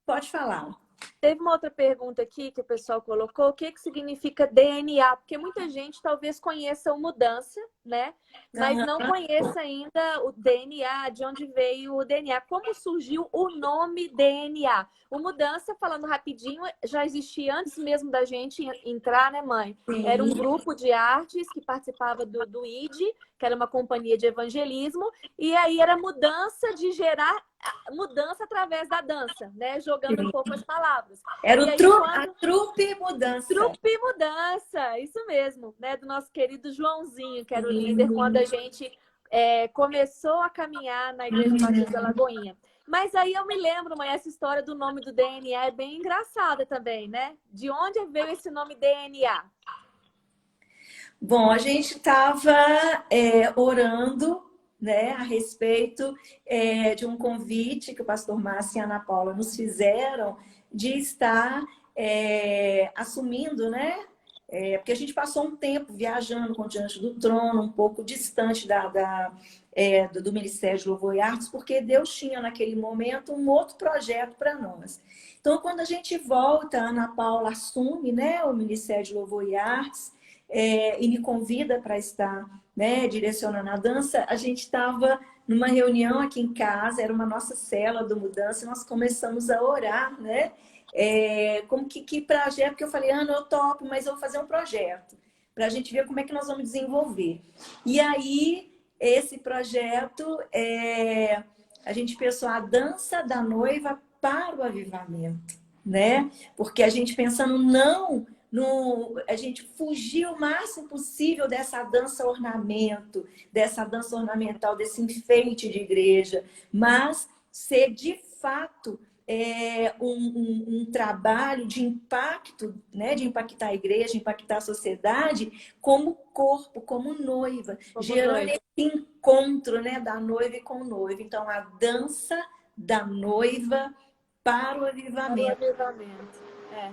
Pode falar. Teve uma outra pergunta aqui que o pessoal colocou, o que que significa DNA? Porque muita gente talvez conheça o mudança, né? Mas não Aham. conheça ainda o DNA, de onde veio o DNA. Como surgiu o nome DNA? O mudança, falando rapidinho, já existia antes mesmo da gente entrar, né, mãe? Era um Sim, grupo de artes que participava do ID, que era uma companhia de evangelismo, e aí era mudança de gerar mudança através da dança, né? Jogando um sim. pouco as palavras. Era E o aí, a quando trupe mudança. Trupe Mudança, isso mesmo, né? Do nosso querido Joãozinho, que era o líder quando Sim. a gente começou a caminhar na Igreja Batista da Lagoinha. Mas aí eu me lembro, mãe, essa história do nome do DNA é bem engraçada também, né? De onde veio esse nome DNA? Bom, a gente estava orando, né, a respeito de um convite que o pastor Márcio e a Ana Paula nos fizeram de estar assumindo, né? Porque a gente passou um tempo viajando com o Diante do Trono, um pouco distante do Ministério de Louvor e Artes, porque Deus tinha naquele momento um outro projeto para nós. Então, quando a gente volta, a Ana Paula assume, né, o Ministério de Louvor e Artes, e me convida para estar, né, direcionando a dança. A gente estava numa reunião aqui em casa, era uma nossa célula do Mudança, e nós começamos a orar, né? Como que projeto, porque eu falei, Ana, eu topo, mas eu vou fazer um projeto para a gente ver como é que nós vamos desenvolver. E aí, esse projeto, a gente pensou a dança da noiva para o avivamento, né? Porque a gente pensando não no, a gente fugir o máximo possível dessa dança ornamento, dessa dança ornamental, desse enfeite de igreja, mas ser de fato um trabalho de impacto, né, de impactar a igreja, impactar a sociedade como corpo, como noiva, Como gerando noiva. esse encontro, né, da noiva e com o noivo. Então, a dança da noiva para o Para o avivamento. avivamento. É.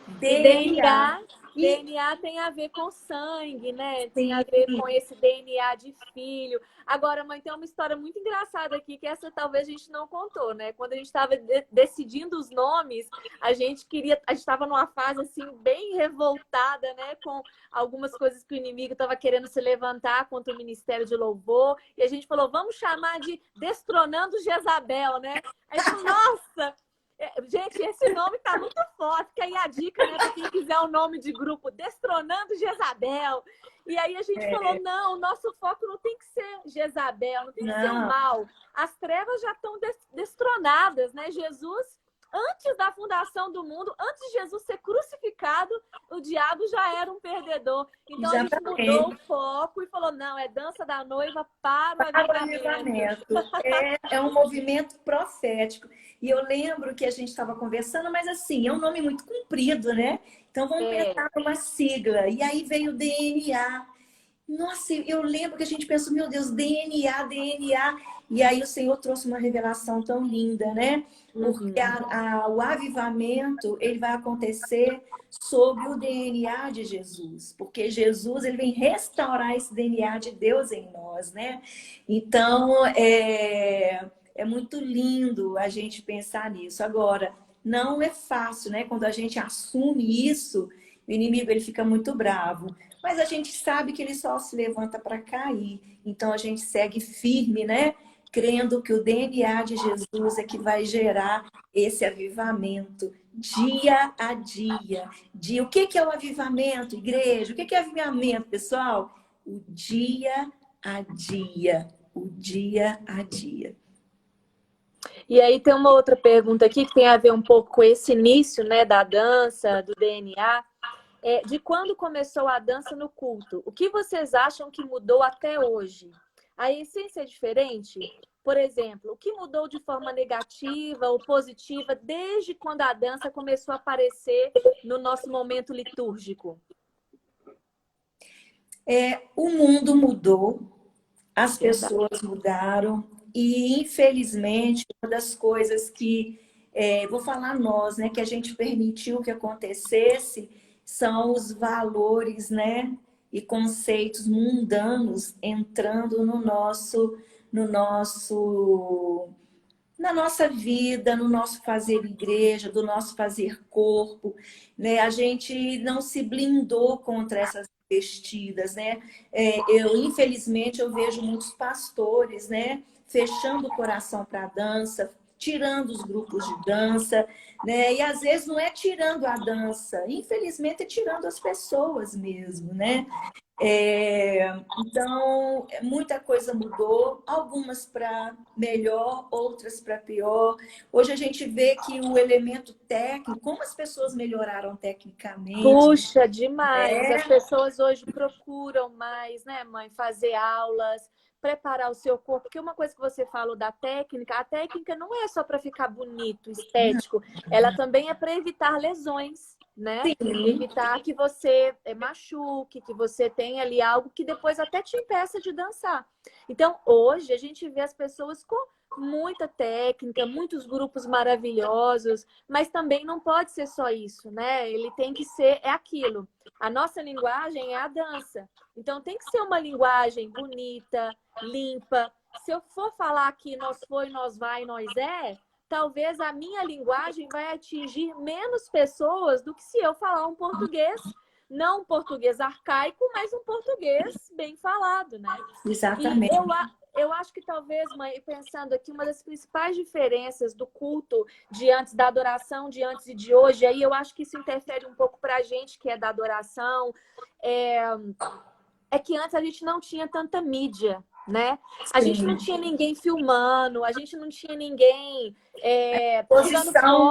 E DNA. E DNA tem a ver com sangue, né? Tem a sim, ver com esse DNA de filho. Agora, mãe, tem uma história muito engraçada aqui, que essa talvez a gente não contou, né? Quando a gente estava decidindo os nomes, a gente estava numa fase assim bem revoltada, né? Com algumas coisas que o inimigo estava querendo se levantar contra o Ministério de Louvor. E a gente falou, vamos chamar de Destronando Jezabel, né? Aí a gente falou, nossa! Gente, esse nome tá muito forte. Fica aí a dica, né, para quem quiser o nome de grupo, Destronando Jezabel. E aí a gente falou, não, o nosso foco não tem que ser Jezabel, não tem que ser o não, mal. As trevas já estão destronadas, né? Jesus, antes da fundação do mundo, antes de Jesus ser crucificado, o diabo já era um perdedor. Então a gente mudou o exatamente. foco e falou, não, é dança da noiva para o Para o avivamento. avivamento. É um movimento profético. E eu lembro que a gente estava conversando, mas assim, é um nome muito comprido, né? Então vamos É, pensar numa sigla. E aí veio o DNA. Nossa, eu lembro que a gente pensou, meu Deus, DNA, DNA. E aí o Senhor trouxe uma revelação tão linda, né? Porque uhum. o avivamento, ele vai acontecer sobre o DNA de Jesus. Porque Jesus, ele vem restaurar esse DNA de Deus em nós, né? Então, é muito lindo a gente pensar nisso. Agora, não é fácil, né? Quando a gente assume isso, o inimigo, ele fica muito bravo. Mas a gente sabe que ele só se levanta para cair. Então a gente segue firme, né? Crendo que o DNA de Jesus é que vai gerar esse avivamento dia a dia. O que é o avivamento, igreja? O que é avivamento, pessoal? O dia a dia. O dia a dia. E aí tem uma outra pergunta aqui que tem a ver um pouco com esse início, né, da dança, do DNA. De quando começou a dança no culto? O que vocês acham que mudou até hoje? A essência é diferente? Por exemplo, o que mudou de forma negativa ou positiva desde quando a dança começou a aparecer no nosso momento litúrgico? O mundo mudou, as Verdade. pessoas mudaram e, infelizmente, uma das coisas que, vou falar nós, né, que a gente permitiu que acontecesse são os valores, né, e conceitos mundanos entrando no nosso na nossa vida, no nosso fazer igreja, do nosso fazer corpo, né? A gente não se blindou contra essas investidas, né? Infelizmente, eu vejo muitos pastores, né? Fechando o coração para a dança, tirando os grupos de dança, né? E às vezes não é tirando a dança, infelizmente é tirando as pessoas mesmo, né? Então, muita coisa mudou, algumas para melhor, outras para pior. Hoje a gente vê que o elemento técnico, como as pessoas melhoraram tecnicamente, Puxa, demais. As é, pessoas hoje procuram mais, né, mãe, fazer aulas, preparar o seu corpo. Porque uma coisa que você falou da técnica, a técnica não é só para ficar bonito, estético, ela também é para evitar lesões, né? sim, Evitar que você machuque, que você tenha ali algo que depois até te impeça de dançar. Então, hoje, a gente vê as pessoas com muita técnica, muitos grupos maravilhosos, mas também não pode ser só isso, né? Ele tem que ser, é aquilo. A nossa linguagem é a dança. Então tem que ser uma linguagem bonita, limpa. Se eu for falar que nós foi, nós vai, nós é, talvez a minha linguagem vai atingir menos pessoas do que se eu falar um português, não um português arcaico, mas um português bem falado, né? E exatamente. eu acho que talvez, mãe, pensando aqui, uma das principais diferenças do culto de antes, da adoração de antes e de hoje, aí eu acho que isso interfere um pouco para a gente que é da adoração, é, é que antes a gente não tinha tanta mídia, né? A gente não Sim. tinha ninguém filmando, a gente não tinha ninguém tirando Exposição,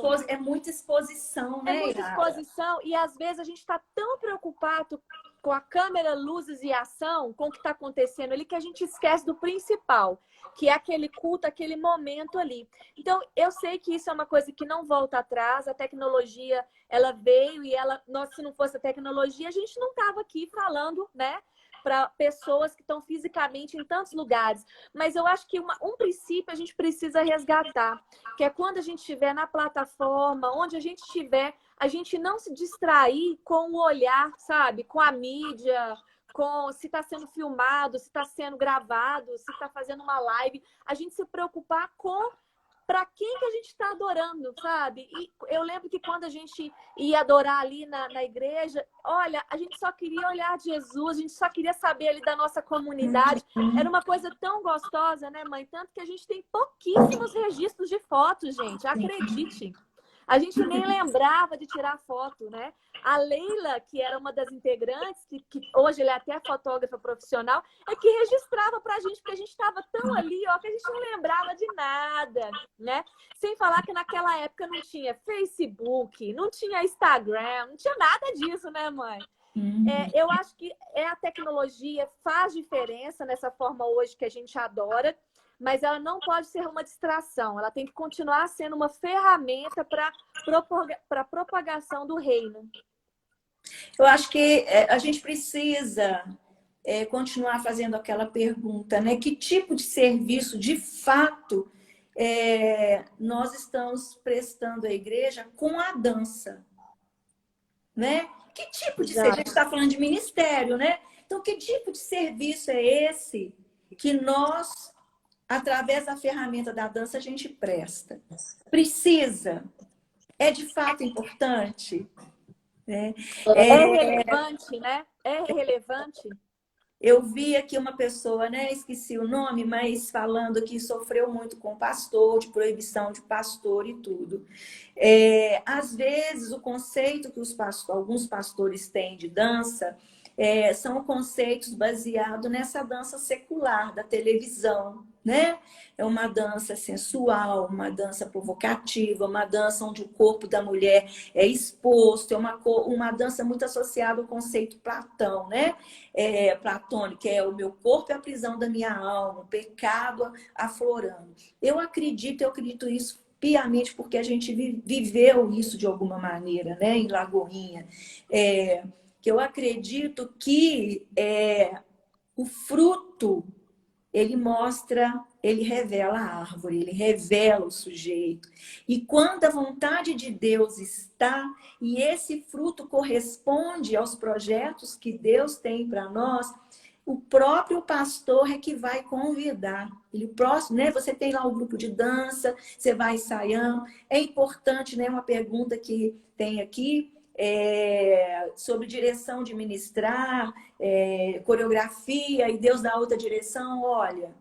foto. é muita exposição, É né, muita Yara? exposição e às vezes a gente está tão preocupado com a câmera, luzes e ação, com o que está acontecendo ali, que a gente esquece do principal, que é aquele culto, aquele momento ali. Então, eu sei que isso é uma coisa que não volta atrás, a tecnologia, ela veio e se não fosse a tecnologia, a gente não estava aqui falando, né? Para pessoas que estão fisicamente em tantos lugares. Mas eu acho que um princípio a gente precisa resgatar, que é quando a gente estiver na plataforma, onde a gente estiver, a gente não se distrair com o olhar, sabe? Com a mídia, com se está sendo filmado, se está sendo gravado, se está fazendo uma live. A gente se preocupar com para quem que a gente está adorando, sabe? E eu lembro que quando a gente ia adorar ali na igreja, olha, a gente só queria olhar Jesus, a gente só queria saber ali da nossa comunidade. Era uma coisa tão gostosa, né, mãe? Tanto que a gente tem pouquíssimos registros de fotos, gente. Acredite. A gente nem lembrava de tirar foto, né? A Leila, que era uma das integrantes, que hoje ela é até fotógrafa profissional, é que registrava pra gente, porque a gente estava tão ali, ó, que a gente não lembrava de nada, né? Sem falar que naquela época não tinha Facebook, não tinha Instagram, não tinha nada disso, né, mãe? Eu acho que a tecnologia faz diferença nessa forma hoje que a gente adora, mas ela não pode ser uma distração. Ela tem que continuar sendo uma ferramenta para propagação do reino. Eu acho que a gente precisa continuar fazendo aquela pergunta, né? Que tipo de serviço, de fato, nós estamos prestando à igreja com a dança, né? Que tipo de serviço? A gente Exato. está falando de ministério, né? Então, que tipo de serviço é esse que nós, através da ferramenta da dança, a gente presta? Precisa? É de fato importante? Né? É relevante, né? É relevante. Eu vi aqui uma pessoa, né? Esqueci o nome, mas falando que sofreu muito com pastor, de proibição de pastor e tudo. Às vezes, o conceito que alguns pastores têm de dança são conceitos baseados nessa dança secular da televisão, né? É uma dança sensual, uma dança provocativa, uma dança onde o corpo da mulher é exposto, é uma dança muito associada ao conceito Platão, né? Platônico, é o meu corpo é a prisão da minha alma, o pecado aflorando. Eu acredito isso piamente porque a gente viveu isso de alguma maneira, né? Em Lagoinha. Que eu acredito que o fruto ele revela a árvore, ele revela o sujeito. E quando a vontade de Deus está, e esse fruto corresponde aos projetos que Deus tem para nós, o próprio pastor é que vai convidar. Ele, o próximo, né? Você tem lá o grupo de dança, você vai ensaiando. É importante, né? Uma pergunta que tem aqui sobre direção de ministrar, coreografia, e Deus dá outra direção. Olha,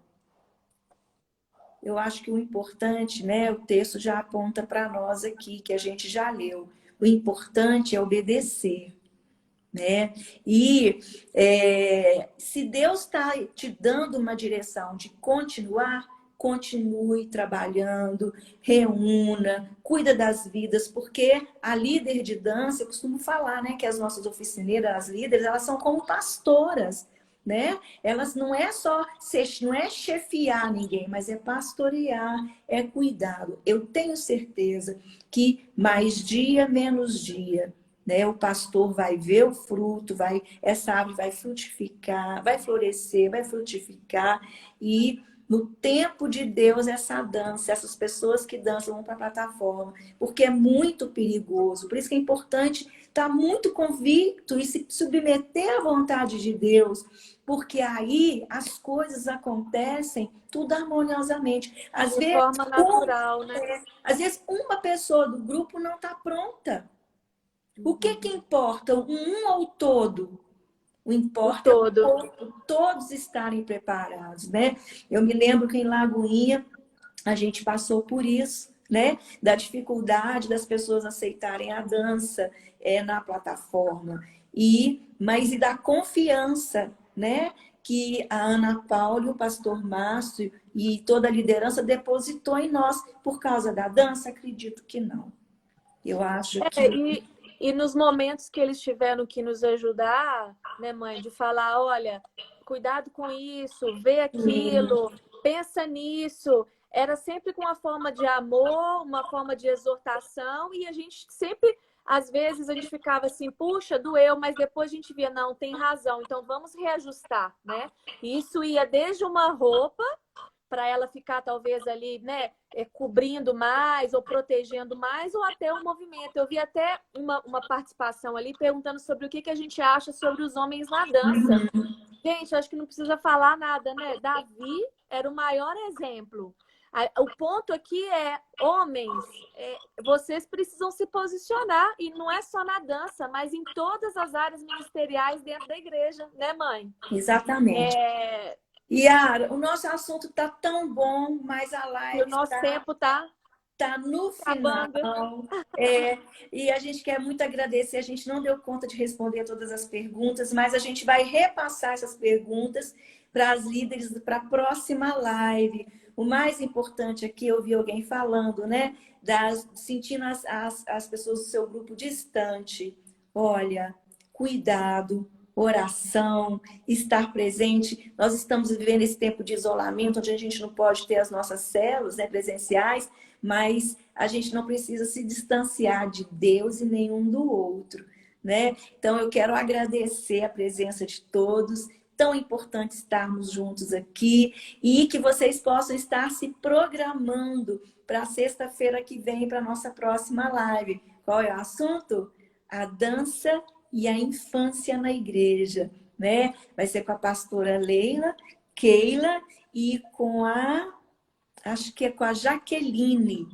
eu acho que o importante, né? O texto já aponta para nós aqui, que a gente já leu. O importante é obedecer, né? E se Deus está te dando uma direção de continuar, continue trabalhando, reúna, cuida das vidas, porque a líder de dança, eu costumo falar, né, que as nossas oficineiras, as líderes, elas são como pastoras, né? Elas não é só não é chefiar ninguém, mas é pastorear, é cuidado. Eu tenho certeza que mais dia menos dia, né? O pastor vai ver o fruto, essa árvore vai frutificar, vai florescer, vai frutificar, e no tempo de Deus essa dança, essas pessoas que dançam vão para a plataforma, porque é muito perigoso. Por isso que é importante estar muito convicto e se submeter à vontade de Deus, porque aí as coisas acontecem tudo harmoniosamente. De forma natural, né? Às vezes uma pessoa do grupo não está pronta. O que importa? Um ou todo? O importa é o corpo, todos estarem preparados, né? Eu me lembro que em Lagoinha a gente passou por isso, né? Da dificuldade das pessoas aceitarem a dança na plataforma. Mas da confiança, né? Que a Ana Paula, o pastor Márcio e toda a liderança depositou em nós por causa da dança? Acredito que não. Eu acho que... E nos momentos que eles tiveram que nos ajudar, né, mãe, de falar, olha, cuidado com isso, vê aquilo, pensa nisso, era sempre com uma forma de amor, uma forma de exortação, e a gente sempre, às vezes, a gente ficava assim, puxa, doeu, mas depois a gente via, não, tem razão, então vamos reajustar, né? E isso ia desde uma roupa, para ela ficar talvez ali, né, cobrindo mais ou protegendo mais, ou até o movimento. Eu vi até uma participação ali perguntando sobre o que a gente acha sobre os homens na dança. Gente, acho que não precisa falar nada, né? Davi era o maior exemplo. O ponto aqui é, homens, vocês precisam se posicionar, e não é só na dança, mas em todas as áreas ministeriais dentro da igreja, né, mãe? Exatamente. Yara, o nosso assunto está tão bom, mas a live o nosso tempo está no final. E a gente quer muito agradecer. A gente não deu conta de responder a todas as perguntas, mas a gente vai repassar essas perguntas para as líderes para a próxima live. O mais importante aqui, eu ouvi alguém falando, né? Sentindo as pessoas do seu grupo distante. Olha, cuidado. Oração, estar presente. Nós estamos vivendo esse tempo de isolamento, onde a gente não pode ter as nossas células, né, presenciais, mas a gente não precisa se distanciar de Deus e nenhum do outro, né? Então, eu quero agradecer a presença de todos. Tão importante estarmos juntos aqui, e que vocês possam estar se programando para sexta-feira que vem, para a nossa próxima live. Qual é o assunto? A dança e a infância na igreja, né? Vai ser com a pastora Keila e acho que é com a Jaqueline,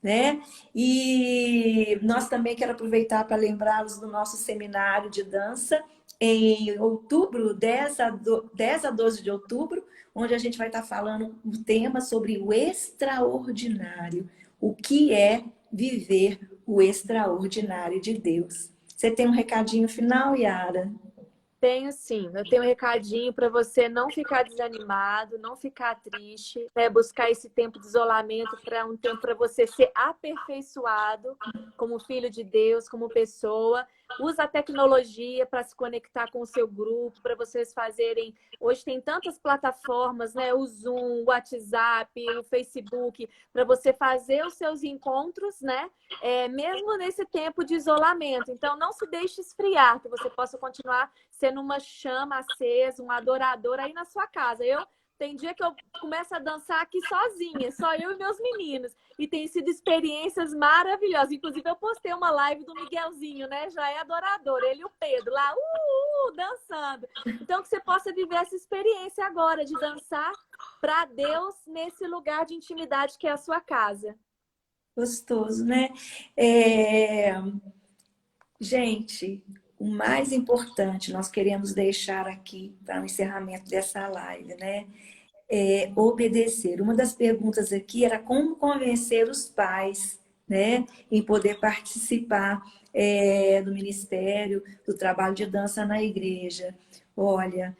né? E nós também quero aproveitar para lembrá-los do nosso seminário de dança em outubro, 10 a 12 de outubro, onde a gente vai estar falando um tema sobre o extraordinário. O que é viver o extraordinário de Deus? Você tem um recadinho final, Yara? Tenho sim, eu tenho um recadinho para você não ficar desanimado, não ficar triste, né? Buscar esse tempo de isolamento para um tempo para você ser aperfeiçoado como filho de Deus, como pessoa. Usa a tecnologia para se conectar com o seu grupo, para vocês fazerem... Hoje tem tantas plataformas, né? O Zoom, o WhatsApp, o Facebook, para você fazer os seus encontros, né? Mesmo nesse tempo de isolamento. Então, não se deixe esfriar, que você possa continuar sendo uma chama acesa, um adorador aí na sua casa. Tem dia que eu começo a dançar aqui sozinha, só eu e meus meninos. E tem sido experiências maravilhosas. Inclusive, eu postei uma live do Miguelzinho, né? Já é adorador. Ele e o Pedro lá, dançando. Então, que você possa viver essa experiência agora de dançar para Deus nesse lugar de intimidade que é a sua casa. Gostoso, né? Gente, o mais importante nós queremos deixar aqui para o encerramento dessa live, né? É obedecer. Uma das perguntas aqui era como convencer os pais, né, em poder participar do ministério, do trabalho de dança na igreja. Olha,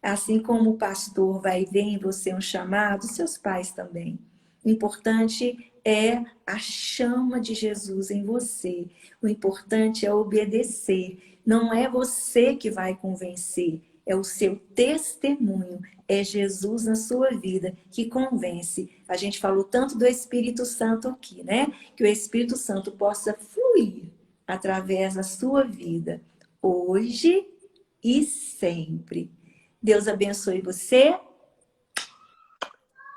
assim como o pastor vai ver em você um chamado, seus pais também. O importante é a chama de Jesus em você. O importante é obedecer. Não é você que vai convencer, é o seu testemunho. É Jesus na sua vida que convence. A gente falou tanto do Espírito Santo aqui, né? Que o Espírito Santo possa fluir através da sua vida, hoje e sempre. Deus abençoe você.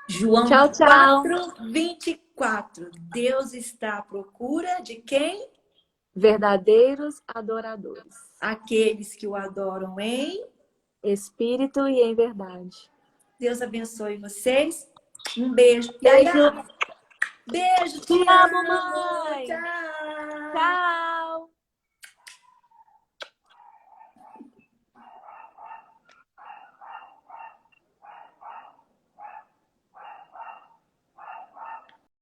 João Tchau, tchau. 4:24. Deus está à procura de quem? Verdadeiros adoradores. Aqueles que o adoram em Espírito e em verdade. Deus abençoe vocês. Um beijo. Beijo. Yaya, beijo, Te te amo, amo. mãe. Tchau. Tchau.